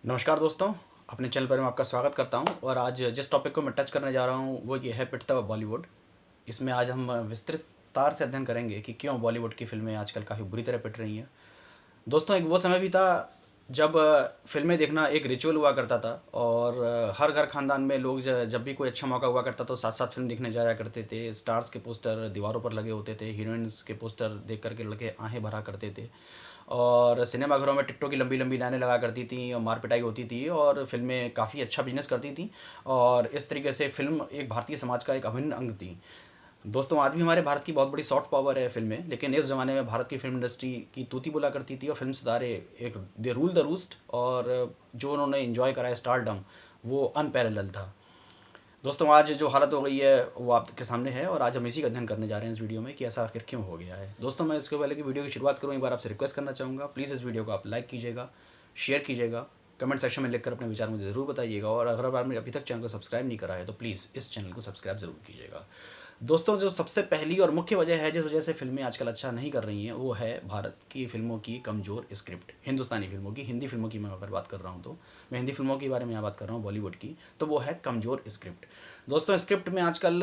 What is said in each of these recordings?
नमस्कार दोस्तों, अपने चैनल पर मैं आपका स्वागत करता हूं और आज जिस टॉपिक को मैं टच करने जा रहा हूं वो ये है पिटता हुआ बॉलीवुड। इसमें आज हम विस्तार से अध्ययन करेंगे कि क्यों बॉलीवुड की फ़िल्में आजकल काफ़ी बुरी तरह पिट रही हैं। दोस्तों, एक वो समय भी था जब फ़िल्में देखना एक रिचुअल हुआ करता था और हर घर खानदान में लोग जब भी कोई अच्छा मौका हुआ करता तो साथ साथ फ़िल्म देखने जाया करते थे। स्टार्स के पोस्टर दीवारों पर लगे होते थे, हीरोइंस के पोस्टर देख कर के लड़के आहें भरा करते थे और सिनेमाघरों में टिकटों की लंबी लंबी लाइनें लगा करती थी और मार पिटाई होती थी और फ़िल्में काफ़ी अच्छा बिजनेस करती थी और इस तरीके से फ़िल्म एक भारतीय समाज का एक अभिन्न अंग थी। दोस्तों, आज भी हमारे भारत की बहुत बड़ी सॉफ्ट पावर है फ़िल्में, लेकिन इस ज़माने में भारत की फ़िल्म इंडस्ट्री की तूती बोला करती थी और फ़िल्म सितारे एक दे रूल द रूस्ट और जो उन्होंने एंजॉय करा है स्टारडम, वो अनपैरेलल था। दोस्तों, आज जो हालत हो गई है वो आपके सामने है और आज हम इसी का अध्ययन करने जा रहे हैं इस वीडियो में कि ऐसा आखिर क्यों हो गया है। दोस्तों, मैं इसके पहले कि वीडियो की शुरुआत करूँ एक बार आपसे रिक्वेस्ट करना चाहूँगा, प्लीज़ इस वीडियो को आप लाइक कीजिएगा, शेयर कीजिएगा, कमेंट सेक्शन में लिखकर अपने विचार मुझे ज़रूर बताइएगा और अगर आपने अभी तक चैनल को सब्सक्राइब नहीं करा है तो प्लीज़ इस चैनल को सब्सक्राइब ज़रूर कीजिएगा। दोस्तों, जो सबसे पहली और मुख्य वजह है जिस वजह से फ़िल्में आजकल अच्छा नहीं कर रही हैं वो है भारत की फ़िल्मों की कमज़ोर स्क्रिप्ट। हिंदुस्तानी फ़िल्मों की, हिंदी फ़िल्मों की मैं अगर बात कर रहा हूँ तो मैं हिंदी फ़िल्मों के बारे में यहाँ बात कर रहा हूँ बॉलीवुड की, तो वो है कमज़ोर स्क्रिप्ट। दोस्तों, स्क्रिप्ट में आजकल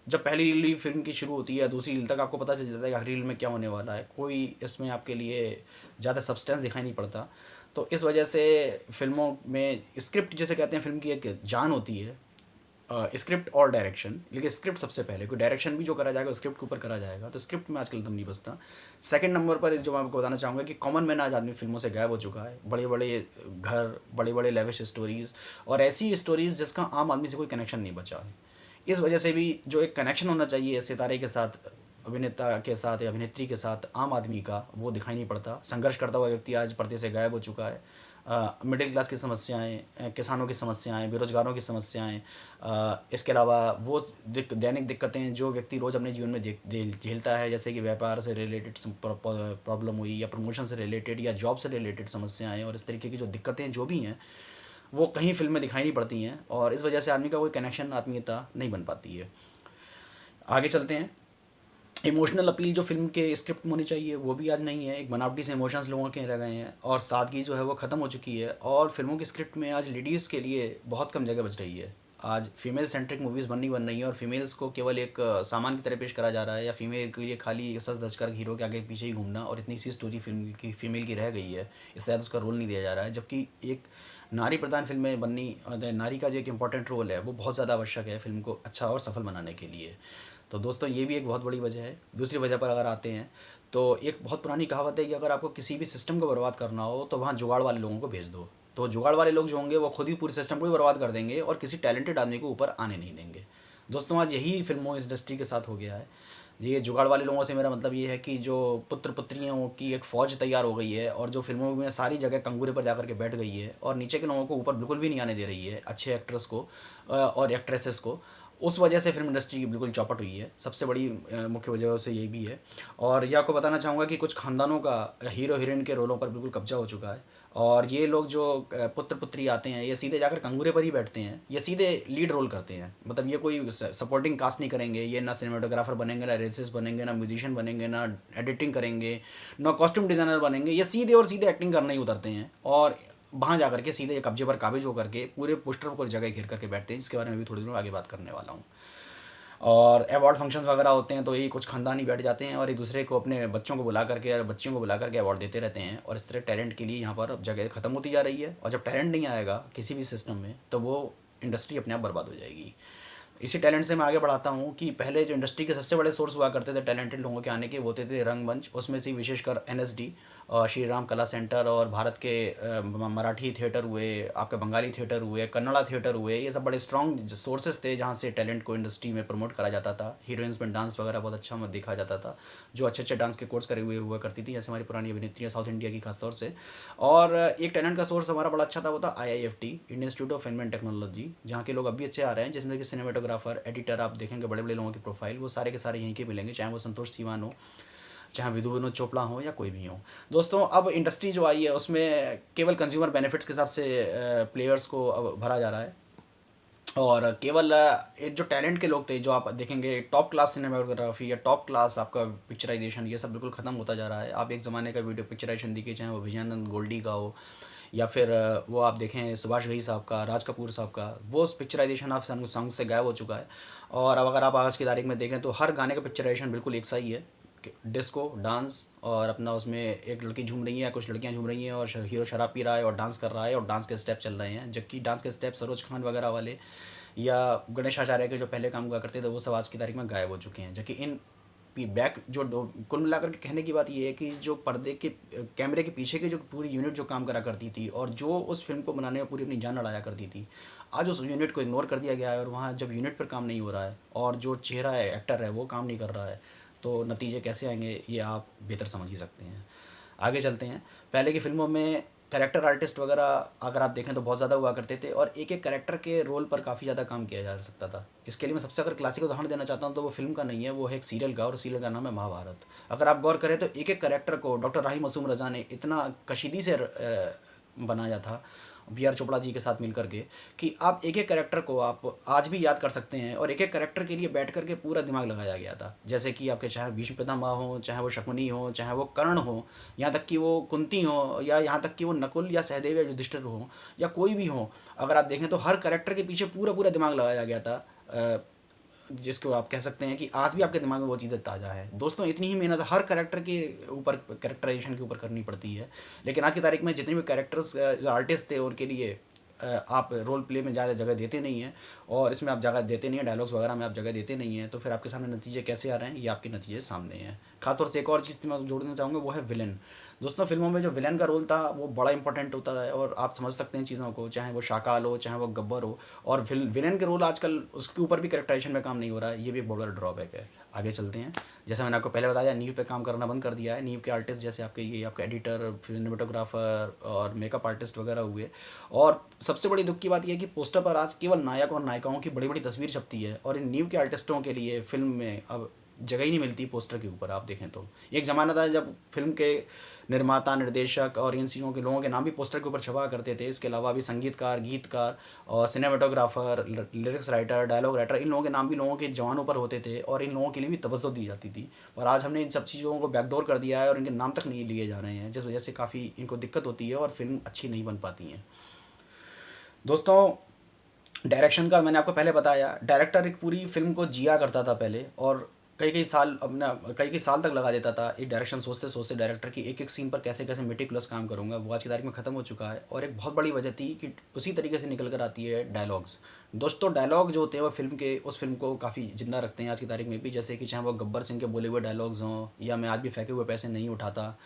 जब पहली रील फ़िल्म की शुरू होती है दूसरी रील तक आपको पता चल जाता है कि आखिरी रील में क्या होने वाला है। कोई इसमें आपके लिए ज़्यादा सब्सटेंस दिखाई नहीं पड़ता। तो इस वजह से फ़िल्मों में स्क्रिप्ट जिसे कहते हैं फ़िल्म की एक जान होती है। स्क्रिप्ट और डायरेक्शन, लेकिन स्क्रिप्ट सबसे पहले, क्योंकि डायरेक्शन भी जो करा जाएगा स्क्रिप्ट के ऊपर करा जाएगा, तो स्क्रिप्ट में आजकल दम नहीं बचता। सेकंड नंबर पर जो मैं आपको बताना चाहूँगा कि कॉमन मैन आज आदमी फिल्मों से गायब हो चुका है। बड़े बड़े घर, बड़े बड़े लेविश स्टोरीज़ और ऐसी स्टोरीज़ जिसका आम आदमी से कोई कनेक्शन नहीं बचा है। इस वजह से भी जो एक कनेक्शन होना चाहिए सितारे के साथ, अभिनेता के साथ या अभिनेत्री के साथ आम आदमी का, वो दिखाई नहीं पड़ता। संघर्ष करता हुआ व्यक्ति आज पर्दे से गायब हो चुका है। मिडिल क्लास की समस्याएं, किसानों की समस्याएं, बेरोजगारों की समस्याएं, इसके अलावा वो दैनिक दिक्कतें जो व्यक्ति रोज़ अपने जीवन में झेलता है, जैसे कि व्यापार से रिलेटेड प्रॉब्लम हुई या प्रमोशन से रिलेटेड या जॉब से रिलेटेड समस्याएं और इस तरीके की जो दिक्कतें जो भी हैं वो कहीं फिल्म में दिखाई नहीं पड़ती हैं और इस वजह से आदमी का कोई कनेक्शन, आत्मीयता नहीं बन पाती है। आगे चलते हैं। इमोशनल अपील जो फ़िल्म के स्क्रिप्ट में होनी चाहिए वो भी आज नहीं है। एक बनावटी से इमोशंस लोगों के रह गए हैं और सादगी जो है वो ख़त्म हो चुकी है और फिल्मों की स्क्रिप्ट में आज लेडीज़ के लिए बहुत कम जगह बच रही है। आज फीमेल सेंट्रिक मूवीज़ बन रही हैं और फीमेल्स को केवल एक सामान की तरह पेश करा जा रहा है या फीमेल के लिए खाली सज धज कर हीरो के आगे पीछे ही घूमना और इतनी सी स्टोरी फिल्म की फीमेल की रह गई है। इससे ज़्यादा उसका रोल नहीं दिया जा रहा है, जबकि एक नारी प्रधान फिल्में बननी, नारी का जो एक इम्पॉर्टेंट रोल है वो बहुत ज़्यादा आवश्यक है फिल्म को अच्छा और सफल बनाने के लिए। तो दोस्तों, ये भी एक बहुत बड़ी वजह है। दूसरी वजह पर अगर आते हैं तो एक बहुत पुरानी कहावत है कि अगर आपको किसी भी सिस्टम को बर्बाद करना हो तो वहाँ जुगाड़ वाले लोगों को भेज दो। तो जुगाड़ वाले लोग जो होंगे वो खुद ही पूरे सिस्टम को ही बर्बाद कर देंगे और किसी टैलेंटेड आदमी को ऊपर आने नहीं देंगे। दोस्तों, आज यही फिल्मों इंडस्ट्री के साथ हो गया है। ये जुगाड़ वाले लोगों से मेरा मतलब ये है कि जो पुत्र पुत्रियों की एक फ़ौज तैयार हो गई है और जो फिल्मों में सारी जगह कंगूरे पर जाकर के बैठ गई है और नीचे के लोगों को ऊपर बिल्कुल भी नहीं आने दे रही है, अच्छे एक्ट्रेस को और एक्ट्रेसेस को। उस वजह से फिल्म इंडस्ट्री की बिल्कुल चौपट हुई है। सबसे बड़ी मुख्य वजह से यही भी है। और ये आपको बताना चाहूँगा कि कुछ खानदानों का हीरो हीरोइन के रोलों पर बिल्कुल कब्जा हो चुका है और ये लोग जो पुत्र पुत्री आते हैं ये सीधे जाकर कंगूरे पर ही बैठते हैं, ये सीधे लीड रोल करते हैं। मतलब ये कोई सपोर्टिंग कास्ट नहीं करेंगे, ये ना सिनेमाटोग्राफर बनेंगे, ना रेसिस बनेंगे, ना म्यूजिशियन बनेंगे, ना एडिटिंग करेंगे, ना कॉस्ट्यूम डिज़ाइनर बनेंगे। ये सीधे और सीधे एक्टिंग करना ही उतरते हैं और वहाँ जा करके सीधे कब्जे पर काबिज होकर के पूरे पोस्टर को जगह घेर करके बैठते हैं, जिसके बारे में भी थोड़ी देर में आगे बात करने वाला हूँ। और अवार्ड फंक्शंस वगैरह होते हैं तो यही कुछ खानदान ही बैठ जाते हैं और एक दूसरे को, अपने बच्चों को बुला करके और बच्चियों को बुला करके अवार्ड देते रहते हैं और इस तरह टैलेंट के लिए यहाँ पर अब जगह ख़त्म होती जा रही है और जब टैलेंट नहीं आएगा किसी भी सिस्टम में तो वो इंडस्ट्री अपने आप बर्बाद हो जाएगी। इसी टैलेंट से मैं आगे बढ़ाता हूँ कि पहले जो इंडस्ट्री के सबसे बड़े सोर्स हुआ करते थे टैलेंटेड लोगों के आने के, वो होते थे रंगमंच। उसमें से विशेषकर एनएसडी, श्री राम कला सेंटर और भारत के मराठी थिएटर हुए, आपके बंगाली थिएटर हुए, कन्नड़ा थिएटर हुए, ये सब बड़े स्ट्रॉन्ग सोर्सेज थे जहाँ से टैलेंट को इंडस्ट्री में प्रमोट करा जाता था। हीरोइंस में डांस वगैरह बहुत अच्छा देखा जाता था, जो अच्छे अच्छे डांस के कोर्स करे हुए हुआ करती थी, जैसे हमारी पुरानी अभिनेत्रियाँ साउथ इंडिया की खासतौर से। और एक टैलेंट का सोर्स हमारा बड़ा अच्छा था, वो था IIFT, Indian institute of film and technology, जहाँ के लोग अभी अच्छे आ रहे हैं, जिसमें कि सिनेमाटोग्राफर, एडिटर, आप देखेंगे बड़े बड़े लोगों की प्रोफाइल वो सारे के सारे यहीं के मिलेंगे, चाहे वो संतोष सीवान हो, चाहे विधु विनोद चोपड़ा हो या कोई भी हो। दोस्तों, अब इंडस्ट्री जो आई है उसमें केवल कंज्यूमर बेनिफिट्स के हिसाब से प्लेयर्स को अब भरा जा रहा है और केवल एक जो टैलेंट के लोग थे, जो आप देखेंगे टॉप क्लास सिनेमाटोग्राफी या टॉप क्लास आपका पिक्चराइजेशन, ये सब बिल्कुल ख़त्म होता जा रहा है। आप एक ज़माने का वीडियो पिक्चराइजेशन देखिए, चाहे वो विजयानंद गोल्डी का हो या फिर वो आप देखें सुभाष घई साहब का, राज कपूर साहब का, वो पिक्चराइजेशन आप सॉन्ग से गायब हो चुका है। और अब अगर आप आज की तारीख में देखें तो हर गाने का पिक्चराइजेशन बिल्कुल एक सा ही है, डिस्को डांस, और अपना उसमें एक लड़की झूम रही है, कुछ लड़कियां झूम रही हैं, और हीरो शराब पी रहा है और डांस कर रहा है, और डांस के स्टेप चल रहे हैं, जबकि डांस के स्टेप सरोज खान वगैरह वाले या गणेश आचार्य के जो पहले काम हुआ करते थे वो सब आज की तारीख में गायब हो चुके हैं। जबकि इन बैक जो कुल मिलाकर के कहने की बात ये है कि जो पर्दे के कैमरे के पीछे की जो पूरी यूनिट जो काम करा करती थी और जो उस फिल्म को बनाने में पूरी अपनी जान लड़ाया करती थी, आज उस यूनिट को इग्नोर कर दिया गया है। और वहाँ जब यूनिट पर काम नहीं हो रहा है और जो चेहरा है, एक्टर है, वो काम नहीं कर रहा है, तो नतीजे कैसे आएंगे ये आप बेहतर समझ ही सकते हैं। आगे चलते हैं। पहले की फ़िल्मों में कैरेक्टर आर्टिस्ट वगैरह अगर आप देखें तो बहुत ज़्यादा हुआ करते थे, और एक एक कैरेक्टर के रोल पर काफ़ी ज़्यादा काम किया जा सकता था। इसके लिए मैं सबसे अगर क्लासिक उदाहरण देना चाहता हूँ तो वो फिल्म का नहीं है, वो है एक सीरियल का, और सीरियल का नाम है महाभारत। अगर आप गौर करें तो एक एक कैरेक्टर को डॉक्टर राही मासूम रज़ा ने इतना कशीदी से बनाया था बी आर चोपड़ा जी के साथ मिल करके, कि आप एक एक कैरेक्टर को आप आज भी याद कर सकते हैं, और एक एक कैरेक्टर के लिए बैठ करके पूरा दिमाग लगाया गया था। जैसे कि आपके चाहे भीष्म पितामह हो, चाहे वो शकुनी हो, चाहे वो कर्ण हो, यहाँ तक कि वो कुंती हो, या यहाँ तक कि वो नकुल या सहदेव या युधिष्ठिर हो, या कोई भी हो, अगर आप देखें तो हर कैरेक्टर के पीछे पूरा पूरा दिमाग लगाया गया था, जिसको आप कह सकते हैं कि आज भी आपके दिमाग में वो चीज़ें ताज़ा है। दोस्तों इतनी ही मेहनत हर कैरेक्टर के ऊपर, कैरेक्टराइजेशन के ऊपर करनी पड़ती है, लेकिन आज की तारीख में जितने भी कैरेक्टर्स आर्टिस्ट थे उनके लिए आप रोल प्ले में ज़्यादा जगह देते नहीं हैं, और इसमें आप जगह देते नहीं हैं, डायलॉग्स वगैरह में आप जगह देते नहीं हैं, तो फिर आपके सामने नतीजे कैसे आ रहे हैं, ये आपके नतीजे सामने हैं। खासतौर से एक और चीज़ मैं जोड़ना चाहूँगा, वो है विलन। दोस्तों फिल्मों में जो विलन का रोल था वो बड़ा इंपॉर्टेंट होता है, और आप समझ सकते हैं चीज़ों को, चाहे वो शाकाल हो, चाहे वो गब्बर हो, और विलन के रोल आजकल उसके ऊपर भी कैरेक्टराइजेशन में काम नहीं हो रहा है, ये भी एक बड़ा ड्रॉबैक है। आगे चलते हैं। जैसे मैंने आपको पहले बताया, नींव पे काम करना बंद कर दिया है। नींव के आर्टिस्ट जैसे आपके ये आपका एडिटर, सिनेमेटोग्राफर और मेकअप आर्टिस्ट वगैरह हुए। और सबसे बड़ी दुख की बात यह है कि पोस्टर पर आज केवल नायक और नायिकाओं की बड़ी बड़ी तस्वीर छपती है, और इन नींव के आर्टिस्टों के लिए फिल्म में अब जगह ही नहीं मिलती पोस्टर के ऊपर। आप देखें तो एक ज़माना था जब फिल्म के निर्माता, निर्देशक और इन चीज़ों के लोगों के नाम भी पोस्टर के ऊपर छपा करते थे। इसके अलावा भी संगीतकार, गीतकार और cinematographer, lyrics writer, dialogue writer, इन लोगों के नाम भी लोगों के जवानों पर होते थे, और इन लोगों के लिए भी तवज्जो दी जाती थी। और आज हमने इन सब चीज़ों को बैकडोर कर दिया है, और इनके नाम तक नहीं लिए जा रहे हैं, जिस वजह से काफ़ी इनको दिक्कत होती है और फिल्म अच्छी नहीं बन पाती हैं। दोस्तों डायरेक्शन का मैंने आपको पहले बताया, डायरेक्टर एक पूरी फिल्म को जिया करता था पहले, और कई कई साल अपना कई कई साल तक लगा देता था एक डायरेक्शन सोचते सोचते डायरेक्टर की एक एक सीन पर कैसे कैसे मेटिकुलस काम करूँगा। वो आज की तारीख में ख़त्म हो चुका है, और एक बहुत बड़ी वजह थी कि उसी तरीके से निकल कर आती है डायलॉग्स। दोस्तों डायलॉग जो होते हैं वो फिल्म के उस फिल्म को काफ़ी ज़िंदा रखते हैं आज की तारीख में भी, जैसे कि चाहे वो गब्बर सिंह के बोले हुए डायलॉग्स हों, या मैं आज भी फेंके हुए पैसे नहीं उठाता,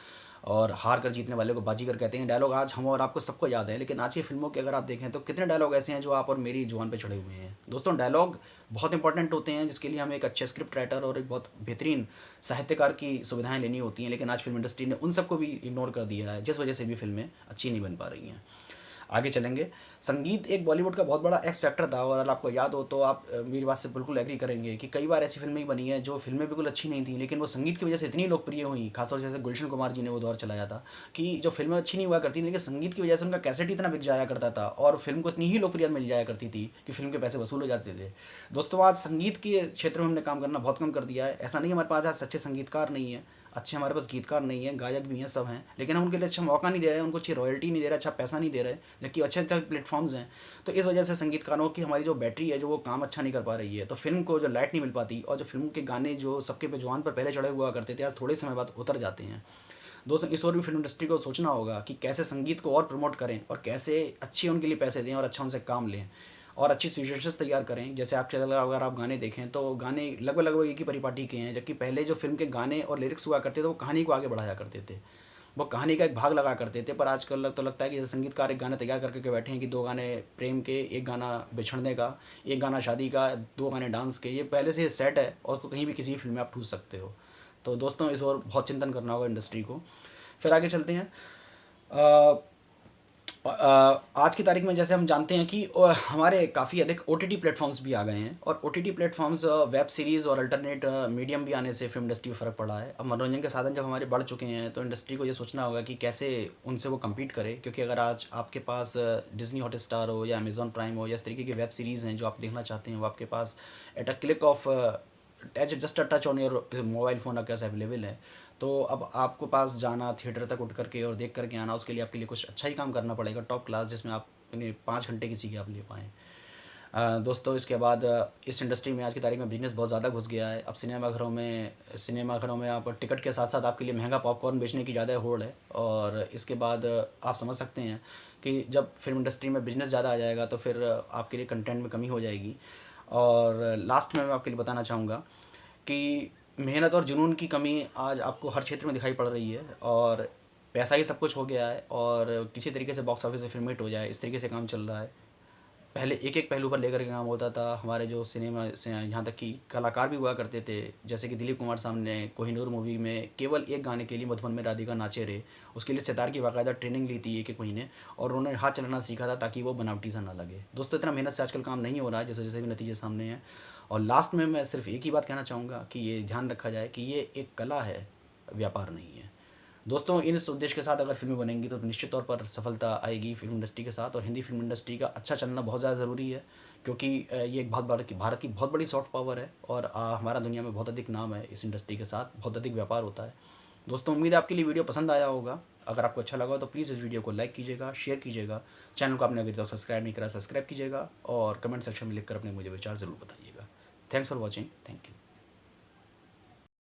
और हार कर जीतने वाले को बाजीगर कहते हैं। डायलॉग आज हम और आपको सबको याद है, लेकिन आज की फिल्मों के अगर आप देखें तो कितने डायलॉग ऐसे हैं जो आप और मेरी जुबान पे चढ़े हुए हैं। दोस्तों डायलॉग बहुत इंपॉर्टेंट होते हैं, जिसके लिए हमें एक अच्छे स्क्रिप्ट राइटर और एक बहुत बेहतरीन साहित्यकार की सुविधाएं लेनी होती हैं, लेकिन आज फिल्म इंडस्ट्री ने उन सबको भी इग्नोर कर दिया है, जिस वजह से भी फिल्में अच्छी नहीं बन पा रही हैं। आगे चलेंगे। संगीत एक बॉलीवुड का बहुत बड़ा एक्स फैक्टर था, और अगर आपको याद हो तो आप मेरी बात से बिल्कुल एग्री करेंगे कि कई बार ऐसी फिल्में बनी हैं जो फिल्में बिल्कुल अच्छी नहीं थी, लेकिन वो संगीत की वजह से इतनी लोकप्रिय हुई। खासतौर से जैसे गुलशन कुमार जी ने वो दौर चलाया था कि जो फिल्में अच्छी नहीं हुआ करती, लेकिन संगीत की वजह से उनका कैसेट इतना बिक जाया करता था, और फिल्म को इतनी ही लोकप्रियता मिल जाया करती थी कि फिल्म के पैसे वसूल हो जाते थे। दोस्तों आज संगीत के क्षेत्र में हमने काम करना बहुत कम कर दिया है। ऐसा नहीं हमारे पास आज अच्छे संगीतकार नहीं है, अच्छे हमारे पास गीतकार नहीं है, गायक भी हैं, सब हैं, लेकिन हम उनके लिए अच्छा मौका नहीं दे रहे हैं, उनको अच्छी रॉयल्टी नहीं दे रहे, अच्छा पैसा नहीं दे रहे, जबकि अच्छे अच्छे प्लेटफॉर्म्स हैं। तो इस वजह से संगीतकारों की हमारी जो बैटरी है जो वो काम अच्छा नहीं कर पा रही है, तो फिल्म को जो लाइट नहीं मिल पाती, और जो फिल्म के गाने जो सबके पे जवान पर पहले चढ़े हुआ करते थे आज थोड़े समय बाद उतर जाते हैं। दोस्तों इस और भी फिल्म इंडस्ट्री को सोचना होगा कि कैसे संगीत को और प्रमोट करें, और कैसे अच्छे उनके लिए पैसे दें और अच्छा उनसे काम लें, और अच्छी सिचुएशंस तैयार करें। जैसे आपके अगर आप गाने देखें तो गाने लगभग लगभग एक ही परिपाटी के हैं, जबकि पहले जो फिल्म के गाने और लिरिक्स हुआ करते थे वो कहानी को आगे बढ़ाया करते थे, वो कहानी का एक भाग लगा करते थे। पर आजकल तो लगता है कि जैसे संगीतकार एक गाना तैयार करके बैठे हैं कि 2 गाने प्रेम के, एक गाना बिछड़ने का, एक गाना शादी का, 2 गाने डांस के, ये पहले से सेट है और उसको कहीं भी किसी फिल्म में आप ठूस सकते हो। तो दोस्तों इस और बहुत चिंतन करना होगा इंडस्ट्री को। फिर आगे चलते हैं। आज की तारीख में जैसे हम जानते हैं कि हमारे काफ़ी अधिक ओटीटी प्लेटफॉर्म्स भी आ गए हैं, और ओटीटी प्लेटफॉर्म्स वेब सीरीज़ और अल्टरनेट मीडियम भी आने से फिल्म इंडस्ट्री में फ़र्क पड़ा है। अब मनोरंजन के साधन जब हमारे बढ़ चुके हैं तो इंडस्ट्री को ये सोचना होगा कि कैसे उनसे वो कम्पीट करे, क्योंकि अगर आज आपके पास डिज्नी हॉटस्टार हो या अमेज़ॉन प्राइम हो या इस तरीके की वेब सीरीज़ हैं जो आप देखना चाहते हैं, वो आपके पास at a click of just a touch on your mobile phone आपके पास अवेलेबल है, तो अब आपको पास जाना, थिएटर तक उठ करके और देख करके आना, उसके लिए आपके लिए कुछ अच्छा ही काम करना पड़ेगा, टॉप क्लास, जिसमें आप 5 घंटे किसी के आप ले पाएँ। दोस्तों इसके बाद इस इंडस्ट्री में आज की तारीख में बिज़नेस बहुत ज़्यादा घुस गया है। अब सिनेमाघरों में आप टिकट के साथ साथ आपके लिए महंगा पॉपकॉर्न बेचने की ज़्यादा होड़ है। और इसके बाद आप समझ सकते हैं कि जब फ़िल्म इंडस्ट्री में बिज़नेस ज़्यादा आ जाएगा तो फिर आपके लिए कंटेंट में कमी हो जाएगी। और लास्ट में मैं आपके लिए बताना चाहूँगा कि मेहनत और जुनून की कमी आज आपको हर क्षेत्र में दिखाई पड़ रही है। और पैसा ही सब कुछ हो गया है और किसी तरीके से बॉक्स ऑफिस से फिल्म हिट हो जाए, इस तरीके से काम चल रहा है। पहले एक एक पहलू पर लेकर के काम होता था। हमारे जो सिनेमा से यहाँ तक कि कलाकार भी हुआ करते थे, जैसे कि दिलीप कुमार साहब ने कोहिनूर मूवी में केवल एक गाने के लिए मधुबन में राधिका नाचे रे, उसके लिए सितार की बाकायदा ट्रेनिंग ली थी 1-1 महीने, और उन्होंने हाथ चलाना सीखा था ताकि वो बनावटी सा ना लगे। दोस्तों इतना मेहनत से आजकल काम नहीं हो रहा है, जिस वजह से भी नतीजे सामने हैं। और लास्ट में मैं सिर्फ एक ही बात कहना चाहूँगा कि ये ध्यान रखा जाए कि ये एक कला है, व्यापार नहीं है। दोस्तों इन इस उद्देश्य के साथ अगर फिल्में बनेंगी तो निश्चित तौर पर सफलता आएगी फिल्म इंडस्ट्री के साथ। और हिंदी फिल्म इंडस्ट्री का अच्छा चलना बहुत ज़्यादा ज़रूरी है, क्योंकि ये एक बहुत भारत की बहुत बड़ी सॉफ्ट पावर है। और हमारा दुनिया में बहुत अधिक नाम है, इस इंडस्ट्री के साथ बहुत अधिक व्यापार होता है। दोस्तों उम्मीद है आपके लिए वीडियो पसंद आया होगा। अगर आपको अच्छा लगा हो तो प्लीज़ इस वीडियो को लाइक कीजिएगा, शेयर कीजिएगा। चैनल को आपने अभी तक सब्सक्राइब नहीं करा, सब्सक्राइब कीजिएगा और कमेंट सेक्शन में लिखकर अपने मुझे विचार ज़रूर बताइएगा। Thanks for watching. Thank you.